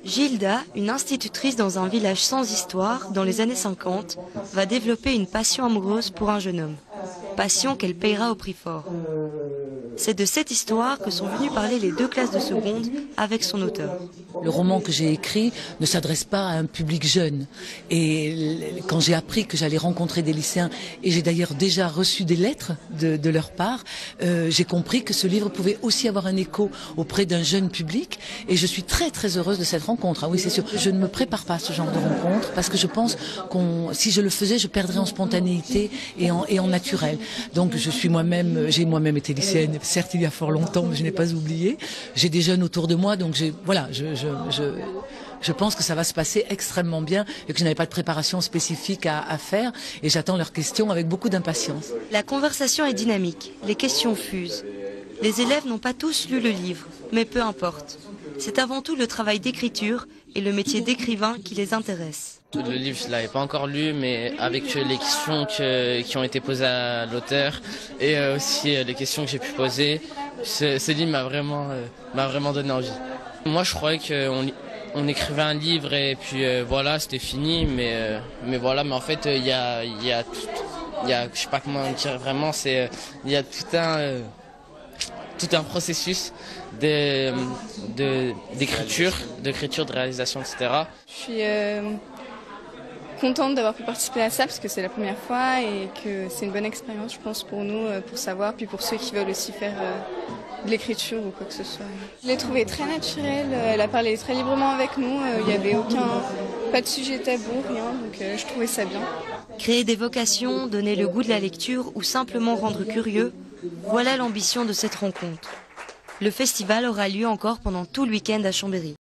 Gilda, une institutrice dans un village sans histoire, dans les années 50, va développer une passion amoureuse pour un jeune homme. Passion qu'elle payera au prix fort. C'est de cette histoire que sont venues parler les 2 classes de seconde avec son auteur. Le roman que j'ai écrit ne s'adresse pas à un public jeune. Et quand j'ai appris que j'allais rencontrer des lycéens, et j'ai d'ailleurs déjà reçu des lettres de leur part, j'ai compris que ce livre pouvait aussi avoir un écho auprès d'un jeune public. Et je suis très très heureuse de cette rencontre. Ah oui, c'est sûr. Je ne me prépare pas à ce genre de rencontre parce que je pense si je le faisais, je perdrais en spontanéité et en naturel. Donc j'ai moi-même été lycéenne, certes il y a fort longtemps, mais je n'ai pas oublié. J'ai des jeunes autour de moi, donc je pense que ça va se passer extrêmement bien et que je n'avais pas de préparation spécifique à faire et j'attends leurs questions avec beaucoup d'impatience. La conversation est dynamique, les questions fusent. Les élèves n'ont pas tous lu le livre, mais peu importe. C'est avant tout le travail d'écriture et le métier d'écrivain qui les intéresse. Le livre, je ne l'avais pas encore lu, mais avec les questions qui ont été posées à l'auteur et aussi les questions que j'ai pu poser, ce livre m'a vraiment donné envie. Moi, je croyais qu'on écrivait un livre et puis voilà, c'était fini, mais en fait, il y a, je sais pas comment dire vraiment, il y a tout un processus d'écriture, de réalisation, etc. Je suis contente d'avoir pu participer à ça parce que c'est la première fois et que c'est une bonne expérience, je pense, pour nous, pour savoir, puis pour ceux qui veulent aussi faire de l'écriture ou quoi que ce soit. Je l'ai trouvée très naturelle, elle a parlé très librement avec nous, il n'y avait pas de sujet tabou, rien, donc je trouvais ça bien. Créer des vocations, donner le goût de la lecture ou simplement rendre curieux, voilà l'ambition de cette rencontre. Le festival aura lieu encore pendant tout le week-end à Chambéry.